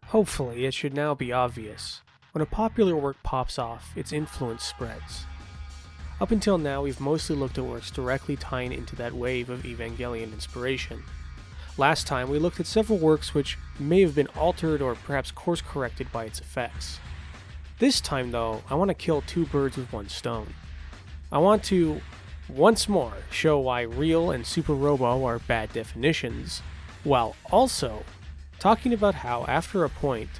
Hopefully, it should now be obvious. When a popular work pops off, its influence spreads. Up until now, we've mostly looked at works directly tying into that wave of Evangelion inspiration. Last time, we looked at several works which may have been altered or perhaps course-corrected by its effects. This time, though, I want to kill two birds with one stone. I want to, once more, show why real and super robo are bad definitions, while also talking about how, after a point,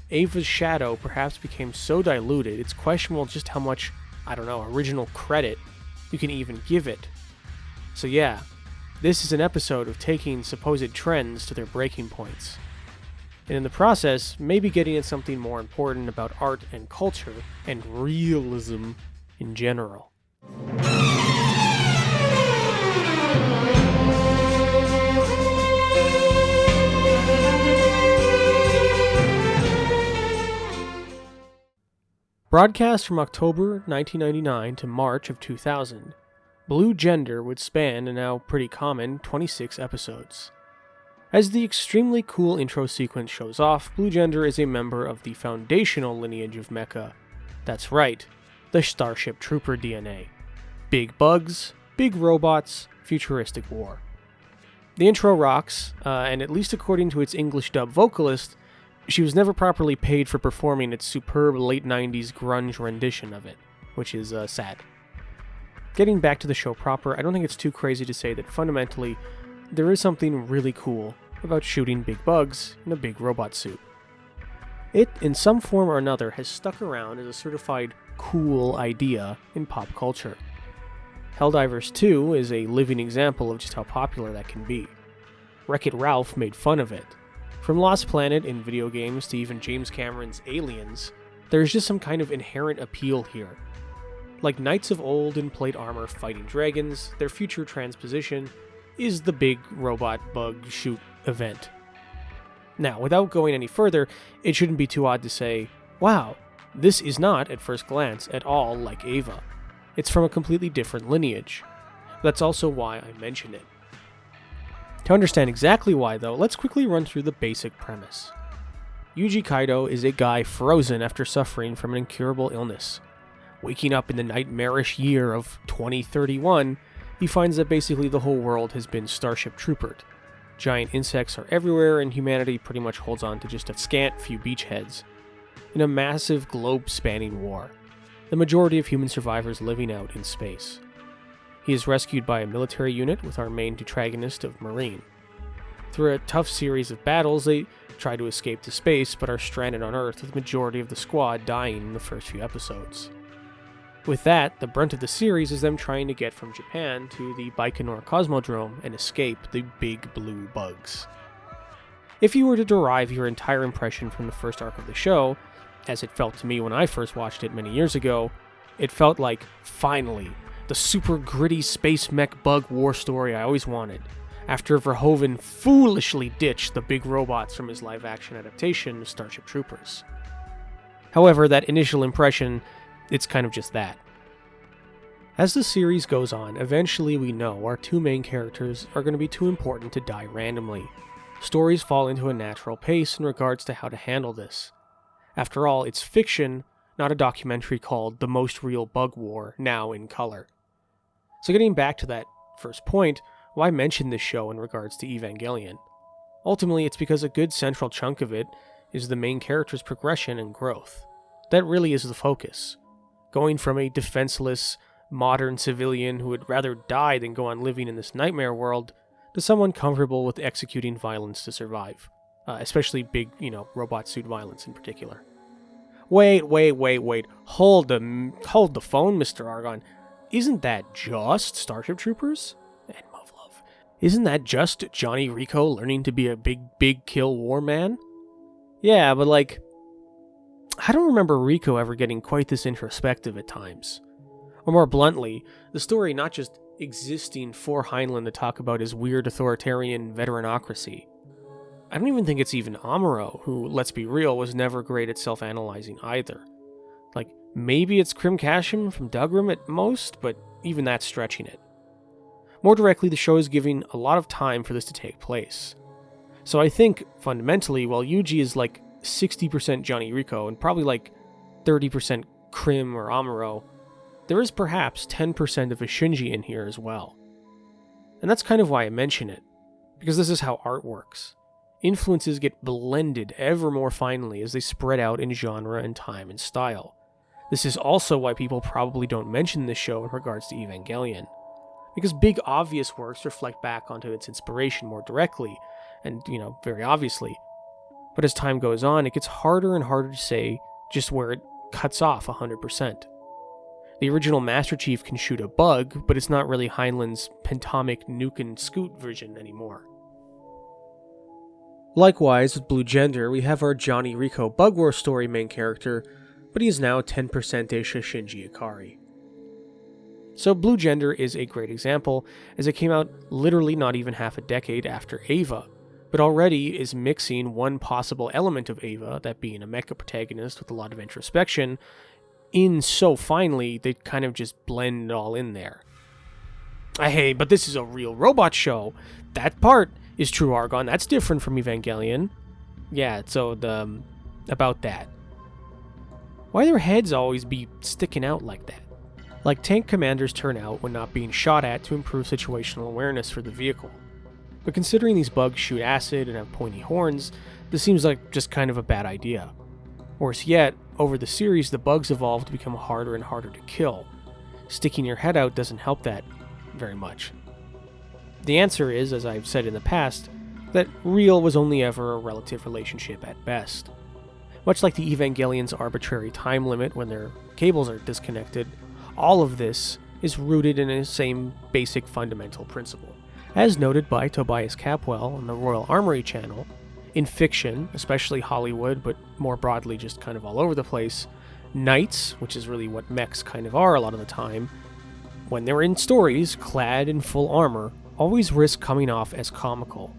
Ava's shadow perhaps became so diluted it's questionable just how much, original credit you can even give it. So yeah, this is an episode of taking supposed trends to their breaking points. And in the process, maybe getting at something more important about art and culture, and realism in general. Broadcast from October 1999 to March of 2000, Blue Gender would span a now pretty common 26 episodes. As the extremely cool intro sequence shows off, Blue Gender is a member of the foundational lineage of mecha. That's right, the Starship Trooper DNA. Big bugs, big robots, futuristic war. The intro rocks, and at least according to its English dub vocalist, she was never properly paid for performing its superb late 90s grunge rendition of it, which is sad. Getting back to the show proper, I don't think it's too crazy to say that fundamentally, there is something really cool about shooting big bugs in a big robot suit. It, in some form or another, has stuck around as a certified cool idea in pop culture. Helldivers 2 is a living example of just how popular that can be. Wreck-It Ralph made fun of it. From Lost Planet in video games to even James Cameron's Aliens, there's just some kind of inherent appeal here. Like knights of old in plate armor fighting dragons, their future transposition is the big robot bug shoot event. Now, without going any further, it shouldn't be too odd to say, wow, this is not, at first glance, at all like Ava. It's from a completely different lineage. That's also why I mention it. To understand exactly why, though, let's quickly run through the basic premise. Yuji Kaido is a guy frozen after suffering from an incurable illness. Waking up in the nightmarish year of 2031, he finds that basically the whole world has been Starship Troopered. Giant insects are everywhere, and humanity pretty much holds on to just a scant few beachheads. In a massive globe-spanning war, the majority of human survivors living out in space. He is rescued by a military unit with our main protagonist of Marine. Through a tough series of battles, they try to escape to space, but are stranded on Earth, with the majority of the squad dying in the first few episodes. With that, the brunt of the series is them trying to get from Japan to the Baikonur Cosmodrome and escape the big blue bugs. If you were to derive your entire impression from the first arc of the show, as it felt to me when I first watched it many years ago, it felt like, finally, the super gritty space mech bug war story I always wanted, after Verhoeven foolishly ditched the big robots from his live-action adaptation of Starship Troopers. However, that initial impression, it's kind of just that. As the series goes on, eventually we know our two main characters are going to be too important to die randomly. Stories fall into a natural pace in regards to how to handle this. After all, it's fiction, not a documentary called The Most Real Bug War, now in color. So getting back to that first point, why mention this show in regards to Evangelion? Ultimately, it's because a good central chunk of it is the main character's progression and growth. That really is the focus. Going from a defenseless, modern civilian who would rather die than go on living in this nightmare world, to someone comfortable with executing violence to survive. Especially big, robot suit violence in particular. Wait. Hold the phone, Mr. Argon. Isn't that just Starship Troopers? And Muv-Love. Isn't that just Johnny Rico learning to be a big kill war man? Yeah, but I don't remember Rico ever getting quite this introspective at times. Or more bluntly, the story not just existing for Heinlein to talk about his weird authoritarian veteranocracy. I don't even think it's even Amuro, who, let's be real, was never great at self-analyzing either. Maybe it's Krim Kashim from Dougram at most, but even that's stretching it. More directly, the show is giving a lot of time for this to take place. So I think, fundamentally, while Yuji is 60% Johnny Rico and probably like 30% Krim or Amuro, there is perhaps 10% of a Shinji in here as well. And that's kind of why I mention it, because this is how art works. Influences get blended ever more finely as they spread out in genre and time and style. This is also why people probably don't mention this show in regards to Evangelion, because big obvious works reflect back onto its inspiration more directly, and, very obviously. But as time goes on, it gets harder and harder to say just where it cuts off 100%. The original Master Chief can shoot a bug, but it's not really Heinlein's Pentomic Nuke and Scoot version anymore. Likewise, with Blue Gender, we have our Johnny Rico Bug War story main character, but he is now 10%-ish a Shinji Ikari. So Blue Gender is a great example, as it came out literally not even half a decade after Eva, but already is mixing one possible element of Eva, that being a mecha protagonist with a lot of introspection, in so finely they kind of just blend it all in there. Hey, but this is a real robot show. That part is true Argon. That's different from Evangelion. Yeah, so about that. Why their heads always be sticking out like that? Like tank commanders turn out when not being shot at to improve situational awareness for the vehicle. But considering these bugs shoot acid and have pointy horns, this seems like just kind of a bad idea. Worse yet, over the series the bugs evolve to become harder and harder to kill. Sticking your head out doesn't help that very much. The answer is, as I've said in the past, that real was only ever a relative relationship at best. Much like the Evangelion's arbitrary time limit when their cables are disconnected, all of this is rooted in the same basic fundamental principle. As noted by Tobias Capwell on the Royal Armory channel, in fiction, especially Hollywood, but more broadly just kind of all over the place, knights, which is really what mechs kind of are a lot of the time, when they're in stories clad in full armor, always risk coming off as comical,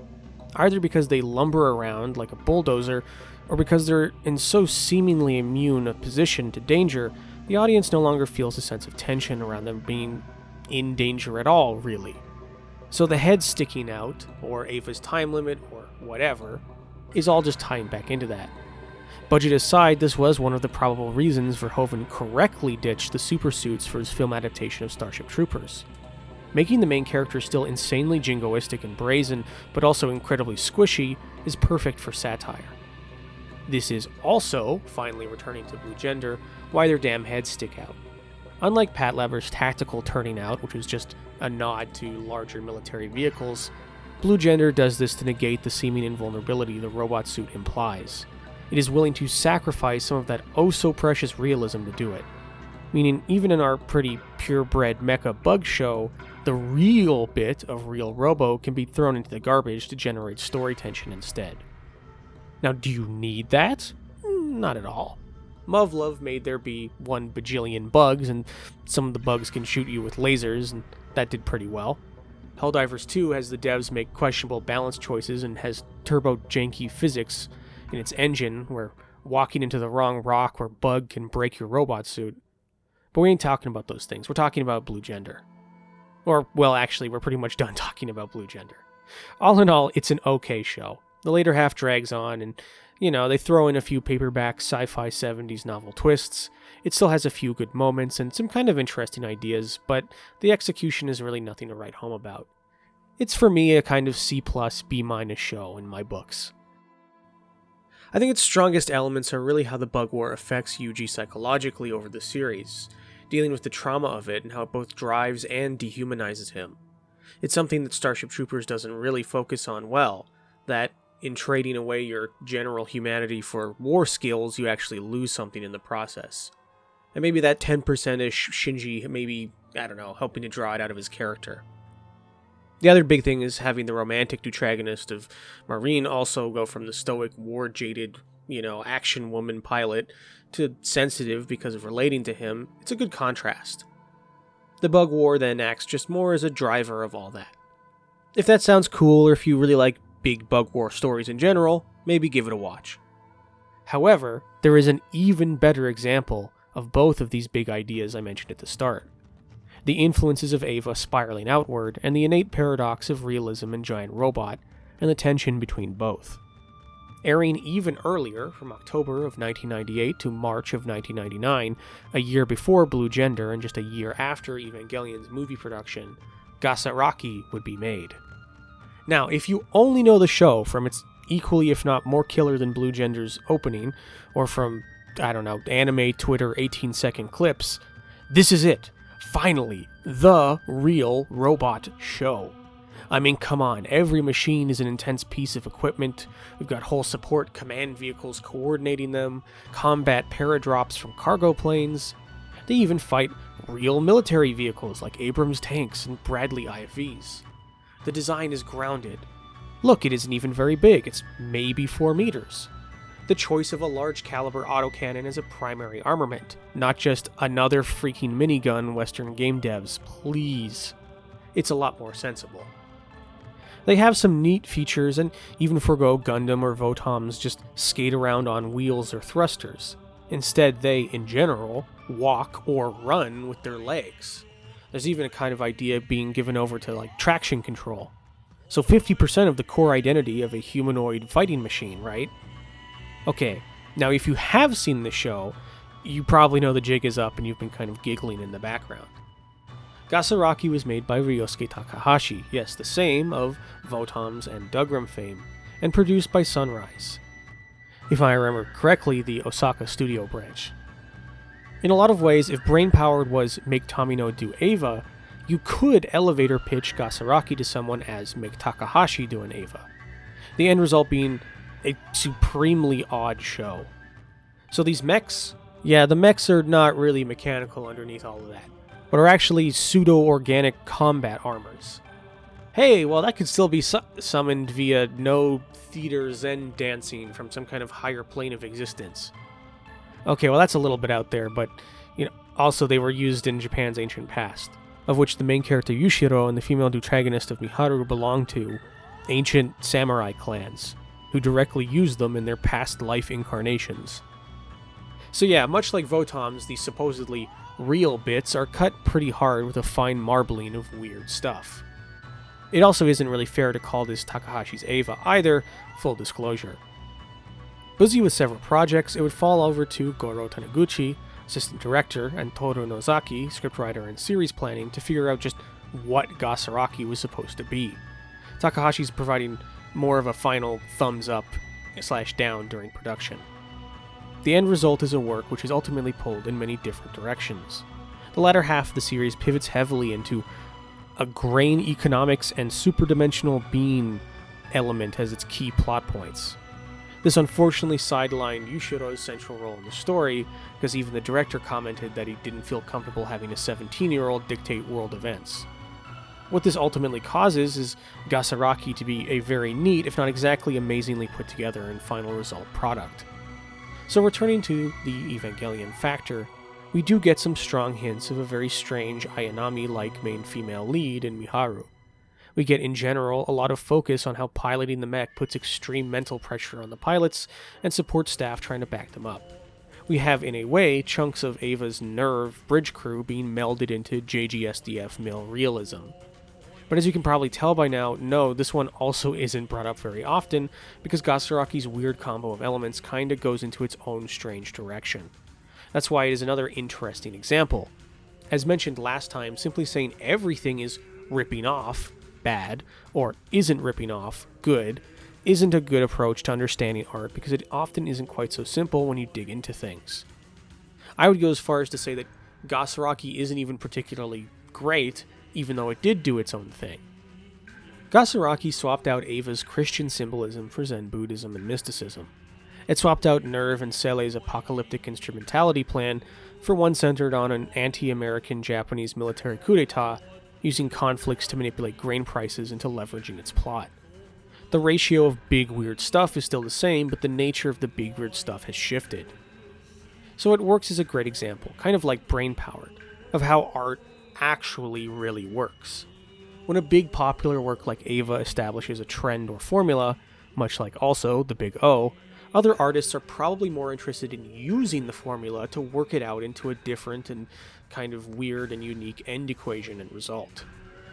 either because they lumber around like a bulldozer, or because they're in so seemingly immune a position to danger, the audience no longer feels a sense of tension around them being in danger at all, really. So the head sticking out, or Ava's time limit, or whatever, is all just tying back into that. Budget aside, this was one of the probable reasons Verhoeven correctly ditched the supersuits for his film adaptation of Starship Troopers. Making the main character still insanely jingoistic and brazen, but also incredibly squishy, is perfect for satire. This is also, finally returning to Blue Gender, why their damn heads stick out. Unlike Pat Lever's tactical turning out, which was just a nod to larger military vehicles, Blue Gender does this to negate the seeming invulnerability the robot suit implies. It is willing to sacrifice some of that oh-so-precious realism to do it. Meaning, even in our pretty purebred mecha bug show, the real bit of real robo can be thrown into the garbage to generate story tension instead. Now, do you need that? Not at all. Muv-Love made there be 1 bajillion bugs, and some of the bugs can shoot you with lasers, and that did pretty well. Helldivers 2 has the devs make questionable balance choices and has turbo-janky physics in its engine, where walking into the wrong rock or bug can break your robot suit. But we ain't talking about those things. We're talking about Blue Gender. Or, well, actually, we're pretty much done talking about Blue Gender. All in all, it's an okay show. The later half drags on, and, they throw in a few paperback sci-fi 70s novel twists. It still has a few good moments and some kind of interesting ideas, but the execution is really nothing to write home about. It's for me a kind of C+, B- show in my books. I think its strongest elements are really how the Bug War affects Yuji psychologically over the series, dealing with the trauma of it and how it both drives and dehumanizes him. It's something that Starship Troopers doesn't really focus on well, that in trading away your general humanity for war skills, you actually lose something in the process. And maybe that 10%-ish Shinji, maybe, helping to draw it out of his character. The other big thing is having the romantic protagonist of Marine also go from the stoic, war-jaded, action woman pilot to sensitive because of relating to him. It's a good contrast. The Bug War then acts just more as a driver of all that. If that sounds cool, or if you really like big Bug War stories in general, maybe give it a watch. However, there is an even better example of both of these big ideas I mentioned at the start. The influences of Eva spiraling outward, and the innate paradox of realism and giant robot, and the tension between both. airing even earlier, from October of 1998 to March of 1999, a year before Blue Gender and just a year after Evangelion's movie production, Gasaraki would be made. Now, if you only know the show from its equally if not more killer than Blue Gender's opening, or from, I don't know, anime Twitter 18-second clips, this is it. Finally, the real robot show. I mean, come on, every machine is an intense piece of equipment. We've got whole support command vehicles coordinating them, combat paradrops from cargo planes. They even fight real military vehicles like Abrams tanks and Bradley IFVs. The design is grounded. Look, it isn't even very big, it's maybe 4 meters. The choice of a large caliber autocannon as a primary armament, not just another freaking minigun Western game devs, please. It's a lot more sensible. They have some neat features and even forgo Gundam or Votoms just skate around on wheels or thrusters. Instead, they, in general, walk or run with their legs. There's even a kind of idea being given over to like traction control. So 50% of the core identity of a humanoid fighting machine, right? Okay, now if you have seen the show, you probably know the jig is up and you've been kind of giggling in the background. Gasaraki was made by Ryosuke Takahashi, yes, the same of Votoms and Dougram fame, and produced by Sunrise. If I remember correctly, the Osaka studio branch. In a lot of ways, if brain-powered was make Tomino do Eva, you could elevator pitch Gasaraki to someone as make Takahashi do an Eva. The end result being a supremely odd show. So these mechs, yeah, the mechs are not really mechanical underneath all of that, but are actually pseudo-organic combat armors. Hey, well that could still be summoned via no theater zen dancing from some kind of higher plane of existence. Okay, well that's a little bit out there, but also they were used in Japan's ancient past, of which the main character Yushiro and the female protagonist of Miharu belong to ancient samurai clans, who directly used them in their past life incarnations. So yeah, much like Votoms, these supposedly real bits are cut pretty hard with a fine marbling of weird stuff. It also isn't really fair to call this Takahashi's Eva either, full disclosure. Busy with several projects, it would fall over to Goro Taniguchi, assistant director, and Toru Nozaki, scriptwriter and series planning, to figure out just what Gasaraki was supposed to be. Takahashi's providing more of a final thumbs up / down during production. The end result is a work which is ultimately pulled in many different directions. The latter half of the series pivots heavily into a grain economics and superdimensional being element as its key plot points. This unfortunately sidelined Yushiro's central role in the story, because even the director commented that he didn't feel comfortable having a 17-year-old dictate world events. What this ultimately causes is Gasaraki to be a very neat, if not exactly amazingly put together and final result product. So returning to the Evangelion factor, we do get some strong hints of a very strange Ayanami-like main female lead in Miharu. We get, in general, a lot of focus on how piloting the mech puts extreme mental pressure on the pilots and support staff trying to back them up. We have, in a way, chunks of Ava's Nerve bridge crew being melded into JGSDF male realism. But as you can probably tell by now, no, this one also isn't brought up very often, because Gasaraki's weird combo of elements kinda goes into its own strange direction. That's why it is another interesting example. As mentioned last time, simply saying everything is ripping off, bad, or isn't ripping off, good, isn't a good approach to understanding art, because it often isn't quite so simple when you dig into things. I would go as far as to say that Gasaraki isn't even particularly great, even though it did do its own thing. Gasaraki swapped out Ava's Christian symbolism for Zen Buddhism and mysticism. It swapped out Nerve and Cele's apocalyptic instrumentality plan for one centered on an anti-American Japanese military coup d'etat, using conflicts to manipulate grain prices into leveraging its plot. The ratio of big weird stuff is still the same, but the nature of the big weird stuff has shifted. So it works as a great example, kind of like brain-powered, of how art actually really works. When a big popular work like Eva establishes a trend or formula, much like also the Big O, other artists are probably more interested in using the formula to work it out into a different and kind of weird and unique end equation and result.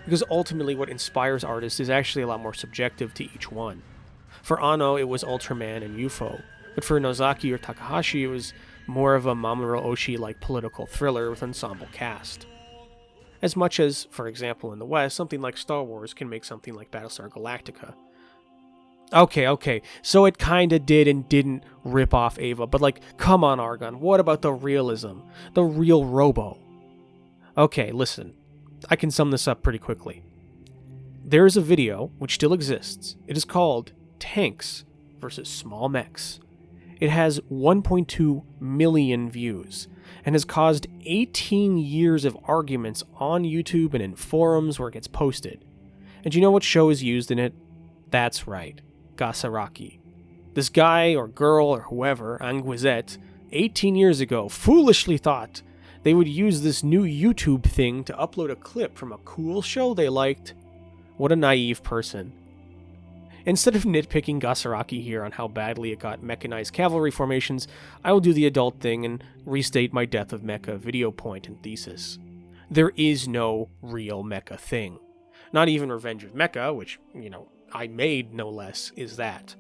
Because ultimately what inspires artists is actually a lot more subjective to each one. For Anno, it was Ultraman and UFO, but for Nozaki or Takahashi, it was more of a Mamoru Oshii-like political thriller with ensemble cast. As much as, for example, in the West, something like Star Wars can make something like Battlestar Galactica. Okay, so it kinda did and didn't rip off Eva, but like, come on Argon, what about the realism? The real Robo? Okay, listen, I can sum this up pretty quickly. There is a video, which still exists. It is called Tanks versus Small Mechs. It has 1.2 million views, and has caused 18 years of arguments on YouTube and in forums where it gets posted. And you know what show is used in it? That's right, Gasaraki. This guy or girl or whoever, Anguizette, 18 years ago foolishly thought they would use this new YouTube thing to upload a clip from a cool show they liked. What a naive person. Instead of nitpicking Gasaraki here on how badly it got mechanized cavalry formations, I will do the adult thing and restate my Death of Mecha video point and thesis. There is no real mecha thing. Not even Revenge of Mecha, which, I made no less, is that.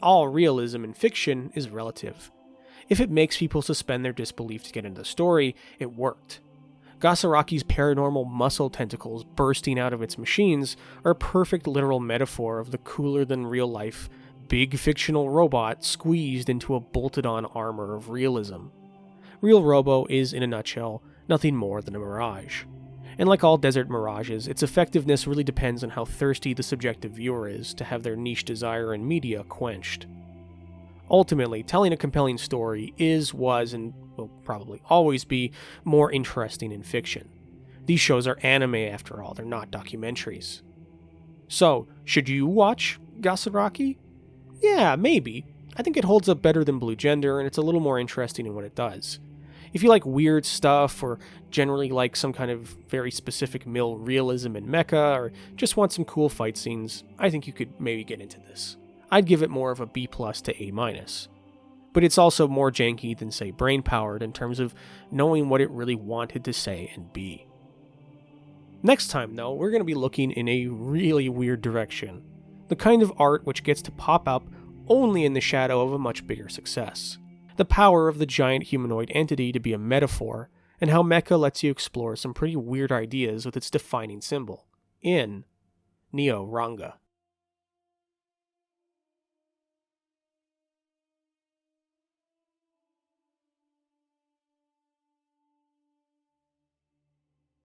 All realism in fiction is relative. If it makes people suspend their disbelief to get into the story, it worked. Gasaraki's paranormal muscle tentacles bursting out of its machines are a perfect literal metaphor of the cooler-than-real-life, big fictional robot squeezed into a bolted-on armor of realism. Real Robo is, in a nutshell, nothing more than a mirage. And like all desert mirages, its effectiveness really depends on how thirsty the subjective viewer is to have their niche desire in media quenched. Ultimately, telling a compelling story was, and will probably always be, more interesting in fiction. These shows are anime after all, they're not documentaries. So, should you watch Gasaraki? Yeah, maybe. I think it holds up better than Blue Gender, and it's a little more interesting in what it does. If you like weird stuff, or generally like some kind of very specific mill realism in mecha, or just want some cool fight scenes, I think you could maybe get into this. I'd give it more of a B+ to A-. But it's also more janky than, say, brain-powered in terms of knowing what it really wanted to say and be. Next time, though, we're going to be looking in a really weird direction. The kind of art which gets to pop up only in the shadow of a much bigger success. The power of the giant humanoid entity to be a metaphor, and how mecha lets you explore some pretty weird ideas with its defining symbol, in Neo Ranga.